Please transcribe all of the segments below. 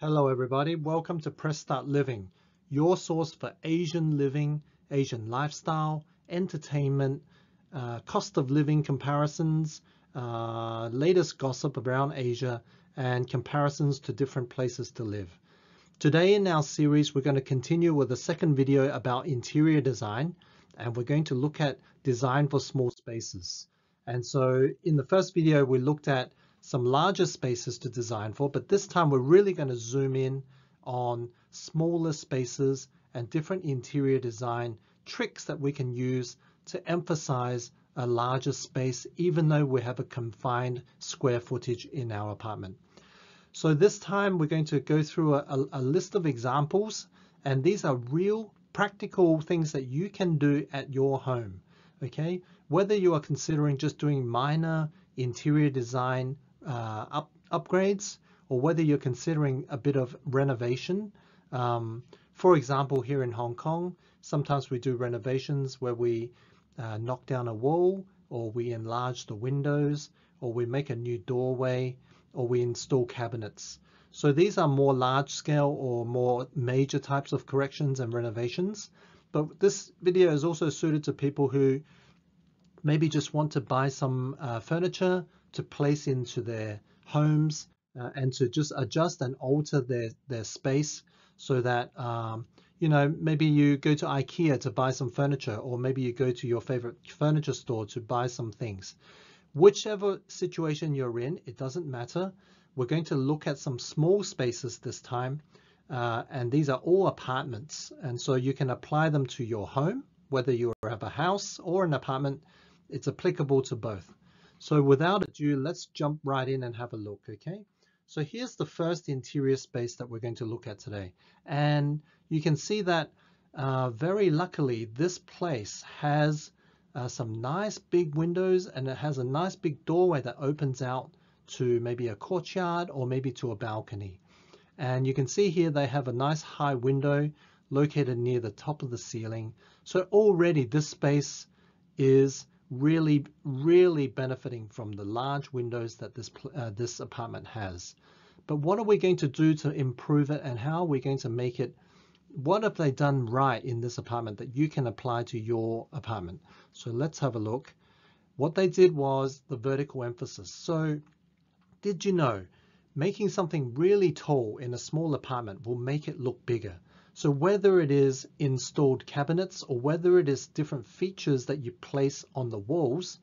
Hello everybody, welcome to Press Start Living, your source for Asian living, Asian lifestyle, entertainment, cost of living comparisons, latest gossip around Asia, and comparisons to different places to live. Today in our series, we're going to continue with a second video about interior design, and we're going to look at design for small spaces. And so in the first video, we looked at some larger spaces to design for, but this time we're really going to zoom in on smaller spaces and different interior design tricks that we can use to emphasize a larger space, even though we have a confined square footage in our apartment. So this time we're going to go through a list of examples, and these are real practical things that you can do at your home. Okay, whether you are considering just doing minor interior design upgrades, or whether you're considering a bit of renovation. For example, here in Hong Kong, sometimes we do renovations where we knock down a wall, or we enlarge the windows, or we make a new doorway, or we install cabinets. So these are more large scale or more major types of corrections and renovations. But this video is also suited to people who maybe just want to buy some furniture to place into their homes and to just adjust and alter their space so that, you know, maybe you go to IKEA to buy some furniture, or maybe you go to your favorite furniture store to buy some things. Whichever situation you're in, it doesn't matter. We're going to look at some small spaces this time, and these are all apartments. And so you can apply them to your home, whether you have a house or an apartment. It's applicable to both. So without ado, let's jump right in and have a look, okay? So here's the first interior space that we're going to look at today. And you can see that very luckily, this place has some nice big windows, and it has a nice big doorway that opens out to maybe a courtyard or maybe to a balcony. And you can see here they have a nice high window located near the top of the ceiling. So already this space is really benefiting from the large windows that this apartment has. But what are we going to do to improve it, and how are we going to make it? What have they done right in this apartment that you can apply to your apartment? So let's have a look. What they did was the vertical emphasis. So did you know making something really tall in a small apartment will make it look bigger? So whether it is installed cabinets or whether it is different features that you place on the walls,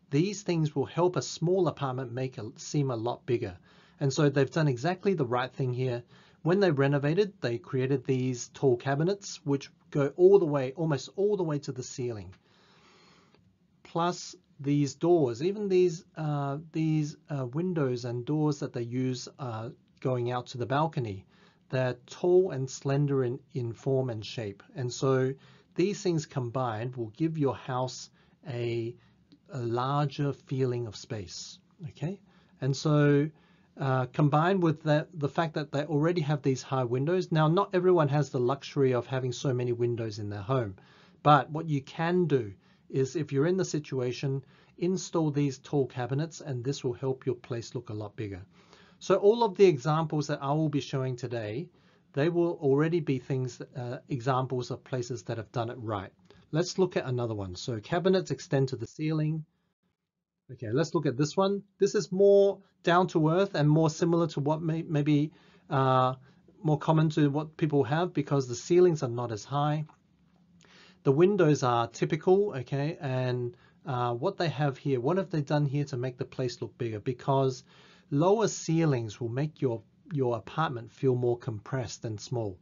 these things will help a small apartment make it seem a lot bigger. And so they've done exactly the right thing here. When they renovated, they created these tall cabinets, which go all the way, almost all the way to the ceiling. Plus these doors, even these windows and doors that they use going out to the balcony, they're tall and slender in form and shape. And so these things combined will give your house a larger feeling of space, okay? And so combined with the fact that they already have these high windows. Now, not everyone has the luxury of having so many windows in their home, but what you can do is, if you're in the situation, install these tall cabinets, and this will help your place look a lot bigger. So all of the examples that I will be showing today, they will already be examples of places that have done it right. Let's look at another one. So cabinets extend to the ceiling. Okay, let's look at this one. This is more down to earth and more similar to what maybe more common to what people have, because the ceilings are not as high. The windows are typical, okay, and what they have here, what have they done here to make the place look bigger? Because lower ceilings will make your apartment feel more compressed and small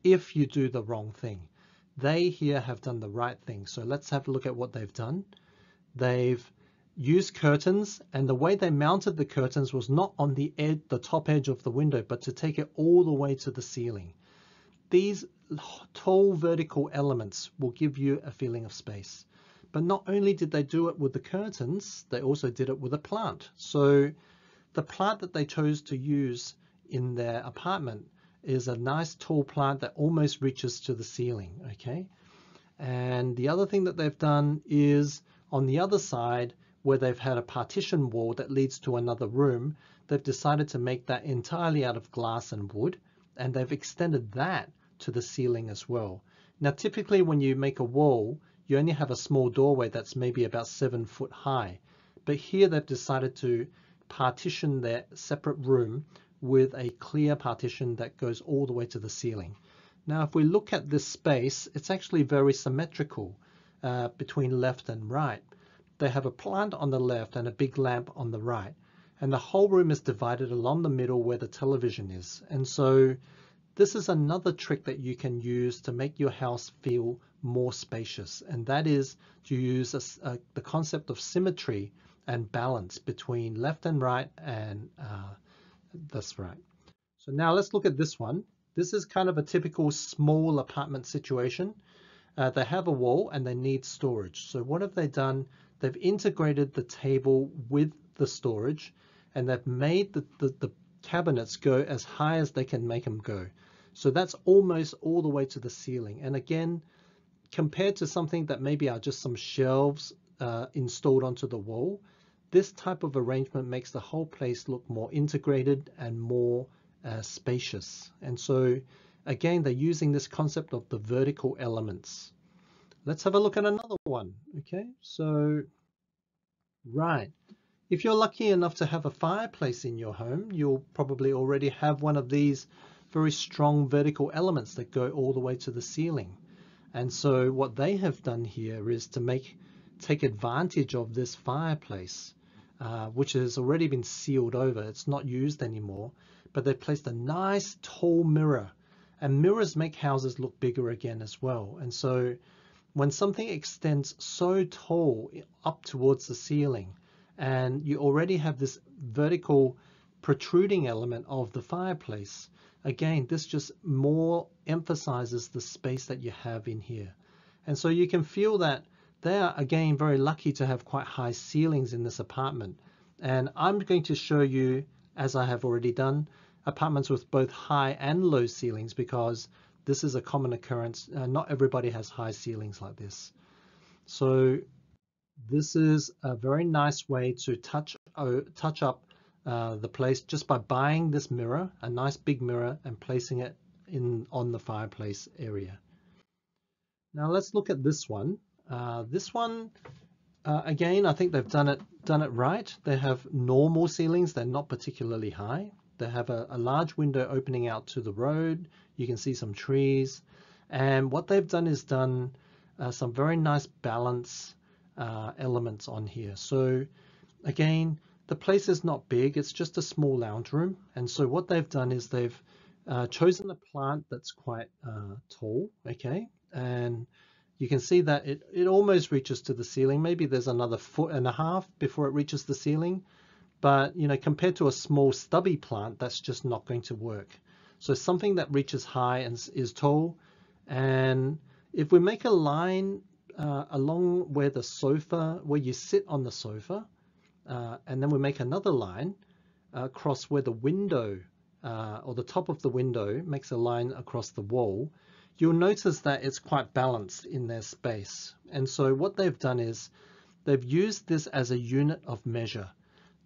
if you do the wrong thing. They here have done the right thing. So let's have a look at what they've done. They've used curtains, and the way they mounted the curtains was not on the top edge of the window, but to take it all the way to the ceiling. These tall vertical elements will give you a feeling of space. But not only did they do it with the curtains, they also did it with a plant. So the plant that they chose to use in their apartment is a nice tall plant that almost reaches to the ceiling, okay? And the other thing that they've done is on the other side, where they've had a partition wall that leads to another room, they've decided to make that entirely out of glass and wood. and they've extended that to the ceiling as well. Now, typically when you make a wall, you only have a small doorway that's maybe about 7 foot high. But here they've decided to partition their separate room with a clear partition that goes all the way to the ceiling. Now, if we look at this space, it's actually very symmetrical between left and right. They have a plant on the left and a big lamp on the right. And the whole room is divided along the middle where the television is. And so this is another trick that you can use to make your house feel more spacious. And that is to use the concept of symmetry and balance between left and right and that's right. So now let's look at this one. This is kind of a typical small apartment situation. They have a wall and they need storage. So what have they done? They've integrated the table with the storage, and they've made the cabinets go as high as they can make them go. So that's almost all the way to the ceiling. And again, compared to something that maybe are just some shelves installed onto the wall, this type of arrangement makes the whole place look more integrated and more spacious. And so again, they're using this concept of the vertical elements. Let's have a look at another one. Okay, so right. If you're lucky enough to have a fireplace in your home, you'll probably already have one of these very strong vertical elements that go all the way to the ceiling. And so what they have done here is to take advantage of this fireplace, which has already been sealed over. It's not used anymore, but they placed a nice tall mirror, and mirrors make houses look bigger again as well. And so when something extends so tall up towards the ceiling, and you already have this vertical protruding element of the fireplace, again, this just more emphasizes the space that you have in here. And so you can feel that they are, again, very lucky to have quite high ceilings in this apartment. And I'm going to show you, as I have already done, apartments with both high and low ceilings, because this is a common occurrence. Not everybody has high ceilings like this. So this is a very nice way to touch up the place just by buying this mirror, a nice big mirror, and placing it on the fireplace area. Now let's look at this one. Again, I think they've done it right. They have normal ceilings. They're not particularly high. They have a large window opening out to the road. You can see some trees. And what they've done is done some very nice balance elements on here. So again, the place is not big. It's just a small lounge room. And so what they've done is they've chosen a plant that's quite tall, okay? And you can see that it almost reaches to the ceiling. Maybe there's another 1.5 feet before it reaches the ceiling. But, you know, compared to a small stubby plant, that's just not going to work. So something that reaches high and is tall. And if we make a line along where you sit on the sofa, and then we make another line across where the window or the top of the window makes a line across the wall, you'll notice that it's quite balanced in their space. And so what they've done is they've used this as a unit of measure.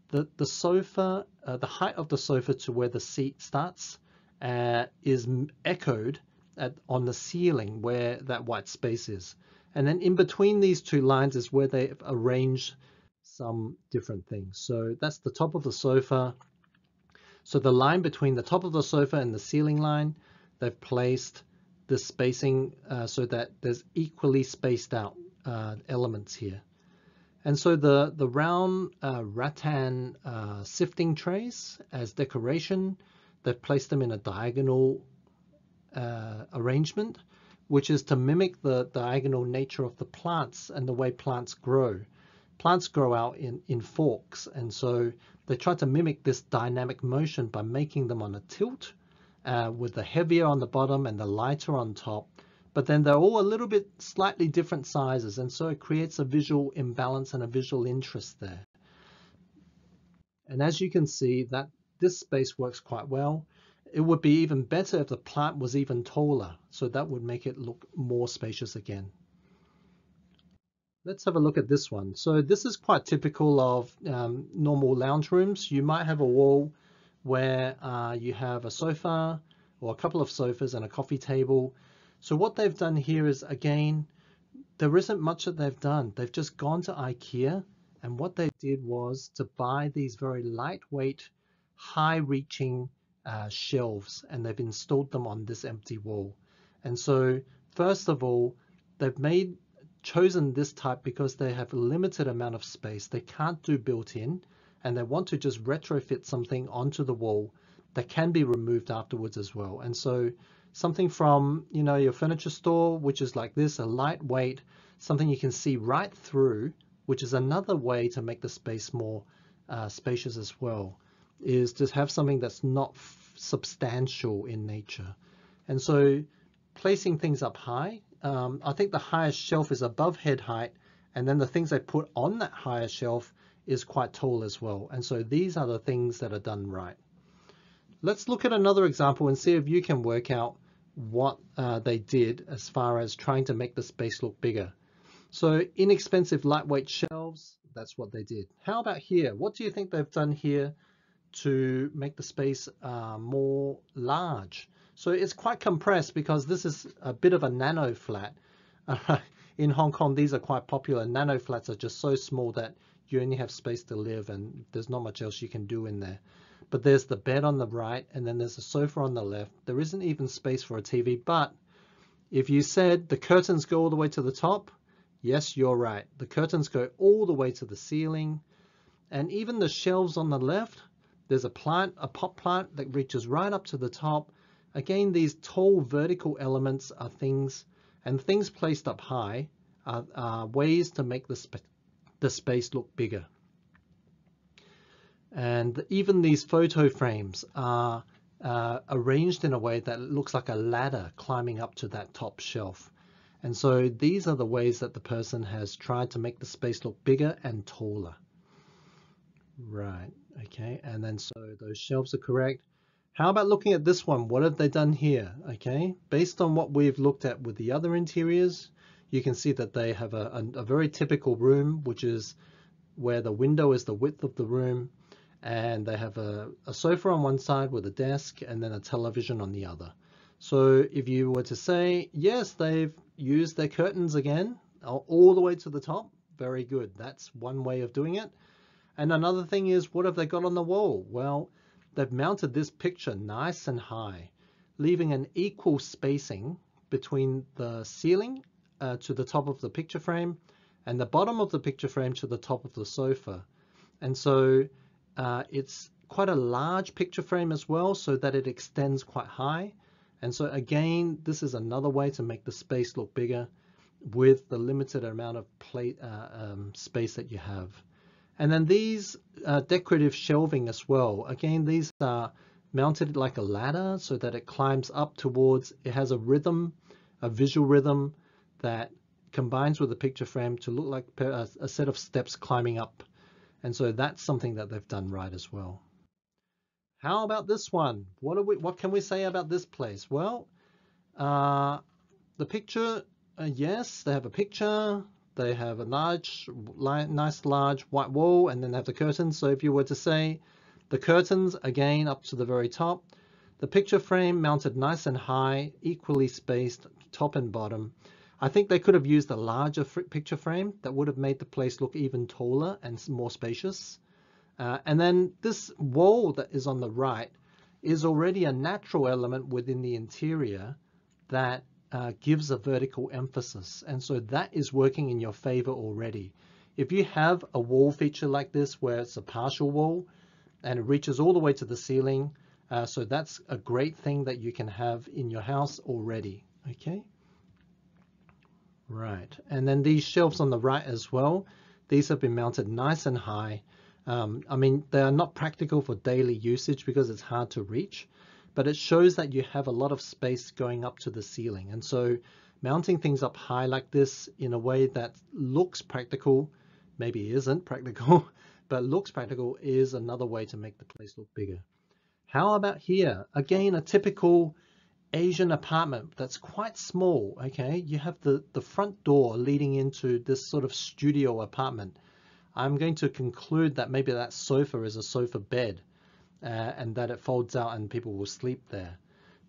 The sofa, the height of the sofa to where the seat starts is echoed on the ceiling where that white space is. And then in between these two lines is where they've arranged some different things. So that's the top of the sofa. So the line between the top of the sofa and the ceiling line, they've placed the spacing so that there's equally spaced out elements here. And so the round rattan sifting trays as decoration, they've placed them in a diagonal arrangement, which is to mimic the diagonal nature of the plants and the way plants grow. Plants grow out in forks, and so they try to mimic this dynamic motion by making them on a tilt with the heavier on the bottom and the lighter on top. But then they're all a little bit slightly different sizes, and so it creates a visual imbalance and a visual interest there. And as you can see, that this space works quite well. It would be even better if the plant was even taller, so that would make it look more spacious again. Let's have a look at this one. So this is quite typical of normal lounge rooms. You might have a wall where you have a sofa or a couple of sofas and a coffee table. So what they've done here is, again, there isn't much that they've done. They've just gone to IKEA, and what they did was to buy these very lightweight, high-reaching shelves, and they've installed them on this empty wall. And so, first of all, they've chosen this type because they have a limited amount of space. They can't do built-in, and they want to just retrofit something onto the wall that can be removed afterwards as well. And so something from, you know, your furniture store, which is like this, a lightweight, something you can see right through, which is another way to make the space more spacious as well, is to have something that's not substantial in nature. And so placing things up high, I think the highest shelf is above head height, and then the things they put on that higher shelf is quite tall as well. And so these are the things that are done right. Let's look at another example and see if you can work out what they did as far as trying to make the space look bigger. So inexpensive lightweight shelves, that's what they did. How about here? What do you think they've done here to make the space more large? So it's quite compressed because this is a bit of a nano flat. In Hong Kong, these are quite popular. Nano flats are just so small that you only have space to live and there's not much else you can do in there. But there's the bed on the right, and then there's a sofa on the left. There isn't even space for a TV, but if you said the curtains go all the way to the top, yes, you're right. The curtains go all the way to the ceiling, and even the shelves on the left, there's a pot plant that reaches right up to the top. Again, these tall vertical elements are things, and things placed up high are ways to make the space look bigger. And even these photo frames are arranged in a way that looks like a ladder climbing up to that top shelf. And so these are the ways that the person has tried to make the space look bigger and taller. Right, okay, and then so those shelves are correct. How about looking at this one? What have they done here? Okay, based on what we've looked at with the other interiors, you can see that they have a very typical room, which is where the window is the width of the room. And they have a sofa on one side with a desk and then a television on the other. So if you were to say, yes, they've used their curtains again, all the way to the top, very good. That's one way of doing it. And another thing is, what have they got on the wall? Well, they've mounted this picture nice and high, leaving an equal spacing between the ceiling to the top of the picture frame and the bottom of the picture frame to the top of the sofa. And so it's quite a large picture frame as well, so that it extends quite high. And so again, this is another way to make the space look bigger with the limited amount of space that you have. And then these decorative shelving as well. Again, these are mounted like a ladder so that it climbs up towards, it has a rhythm, a visual rhythm that combines with the picture frame to look like a set of steps climbing up. And so that's something that they've done right as well. How about this one? What can we say about this place? Well, the picture, yes, they have a picture. They have a nice large white wall, and then they have the curtains. So if you were to say the curtains, again, up to the very top, the picture frame mounted nice and high, equally spaced, top and bottom. I think they could have used a larger picture frame that would have made the place look even taller and more spacious. And then this wall that is on the right is already a natural element within the interior that gives a vertical emphasis. And so that is working in your favor already. If you have a wall feature like this where it's a partial wall and it reaches all the way to the ceiling, so that's a great thing that you can have in your house already. Okay. Right, and then these shelves on the right as well, these have been mounted nice and high. I mean, they are not practical for daily usage because it's hard to reach, but it shows that you have a lot of space going up to the ceiling. And so mounting things up high like this in a way that looks practical, maybe isn't practical, but looks practical, is another way to make the place look bigger. How about here? Again, a typical Asian apartment that's quite small. Okay, you have the front door leading into this sort of studio apartment. I'm going to conclude that maybe that sofa is a sofa bed and that it folds out and people will sleep there.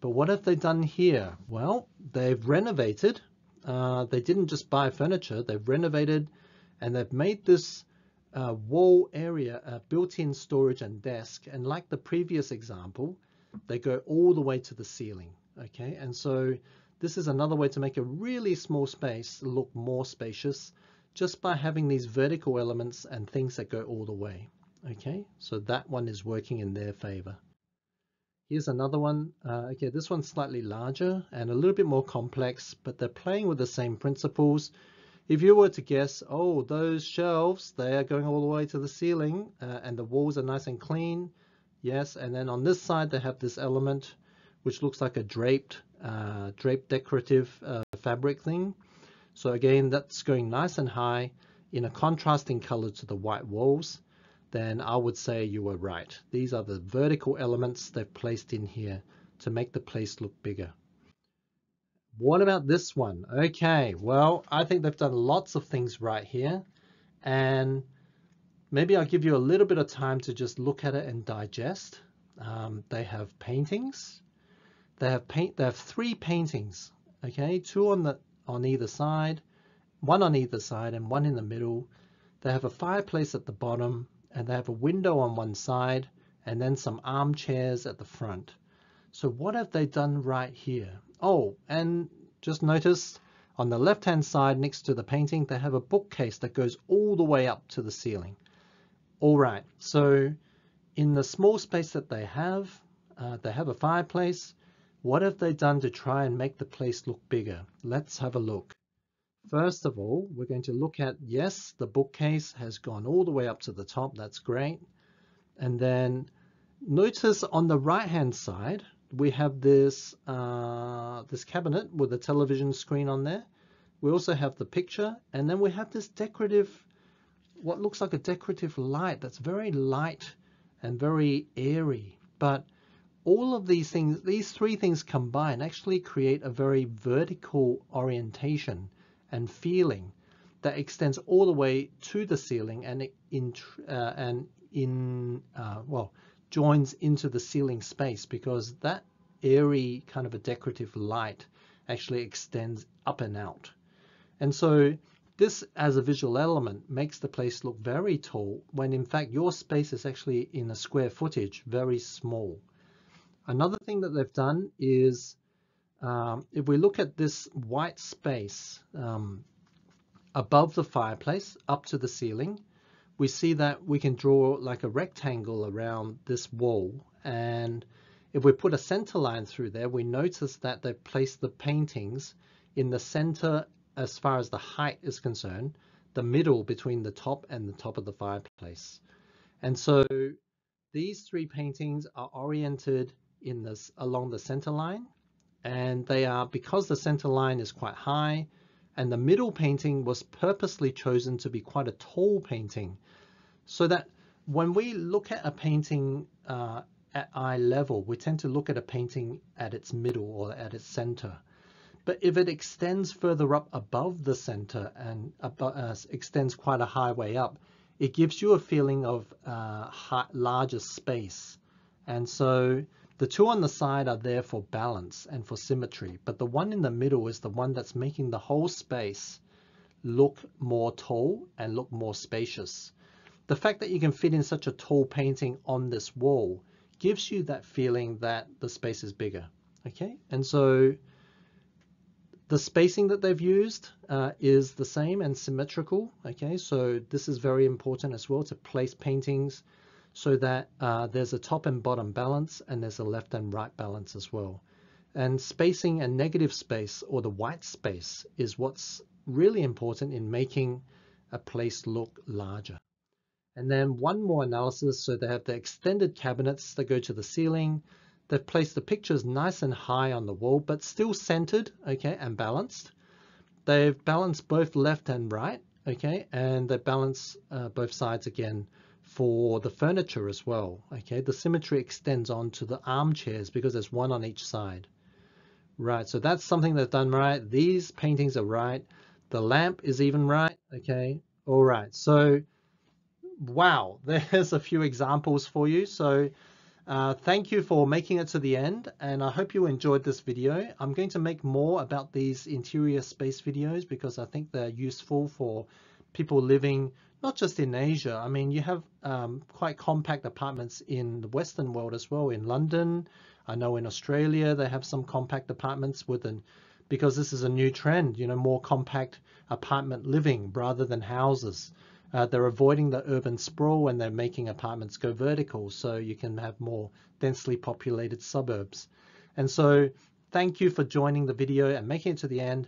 But what have they done here? Well, they've renovated. They didn't just buy furniture, they've renovated and they've made this wall area a built-in storage and desk. And like the previous example, they go all the way to the ceiling. Okay, and so this is another way to make a really small space look more spacious just by having these vertical elements and things that go all the way. Okay, so that one is working in their favor. Here's another one. Okay, this one's slightly larger and a little bit more complex, but they're playing with the same principles. If you were to guess, oh, those shelves, they are going all the way to the ceiling and the walls are nice and clean. Yes, and then on this side, they have this element which looks like a draped decorative fabric thing. So again, that's going nice and high in a contrasting color to the white walls. Then I would say you were right. These are the vertical elements they've placed in here to make the place look bigger. What about this one? Okay, well, I think they've done lots of things right here. And maybe I'll give you a little bit of time to just look at it and digest. They have paintings. They have 3 paintings, okay? 2 on either side, 1 on either side and 1 in the middle. They have a fireplace at the bottom, and they have a window on one side and then some armchairs at the front. So what have they done right here? Oh, and just notice on the left-hand side next to the painting, they have a bookcase that goes all the way up to the ceiling. All right, so in the small space that they have a fireplace. What have they done to try and make the place look bigger? Let's have a look. First of all, we're going to look at, yes, the bookcase has gone all the way up to the top. That's great. And then notice on the right-hand side, we have this, this cabinet with a television screen on there. We also have the picture, and then we have this decorative, what looks like a decorative light that's very light and very airy. But all of these things, these 3 things combined actually create a very vertical orientation and feeling that extends all the way to the ceiling and joins into the ceiling space, because that airy kind of a decorative light actually extends up and out. And so this as a visual element makes the place look very tall when in fact your space is actually in a square footage very small. Another thing that they've done is if we look at this white space above the fireplace up to the ceiling, we see that we can draw like a rectangle around this wall. And if we put a center line through there, we notice that they've placed the paintings in the center as far as the height is concerned, the middle between the top and the top of the fireplace. And so these 3 paintings are oriented in this along the center line, and they are, because the center line is quite high and the middle painting was purposely chosen to be quite a tall painting, so that when we look at a painting at eye level, we tend to look at a painting at its middle or at its center. But if it extends further up above the center and extends quite a high way up, it gives you a feeling of larger space. And so the 2 on the side are there for balance and for symmetry, but the one in the middle is the one that's making the whole space look more tall and look more spacious. The fact that you can fit in such a tall painting on this wall gives you that feeling that the space is bigger. Okay, and so the spacing that they've used is the same and symmetrical. Okay, so this is very important as well, to place paintings so that there's a top and bottom balance and there's a left and right balance as well. And spacing and negative space, or the white space, is what's really important in making a place look larger. And then one more analysis. So they have the extended cabinets that go to the ceiling. They've placed the pictures nice and high on the wall, but still centered, okay, and balanced. They've balanced both left and right, okay, and they balance both sides again for the furniture as well. Okay, the symmetry extends on to the armchairs because there's 1 on each side. Right, so that's something they've done right. These paintings are right. The lamp is even right. Okay, all right. So, wow, there's a few examples for you. So Thank you for making it to the end, and I hope you enjoyed this video. I'm going to make more about these interior space videos because I think they're useful for people living not just in Asia. I mean, you have quite compact apartments in the Western world as well. In London, I know in Australia they have some compact apartments because this is a new trend, you know, more compact apartment living rather than houses. They're avoiding the urban sprawl when they're making apartments go vertical, so you can have more densely populated suburbs. And so thank you for joining the video and making it to the end.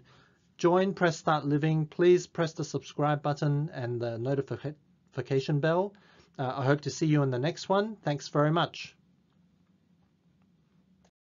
Join Press Start Living. Please press the subscribe button and the notification bell. I hope to see you in the next one. Thanks very much.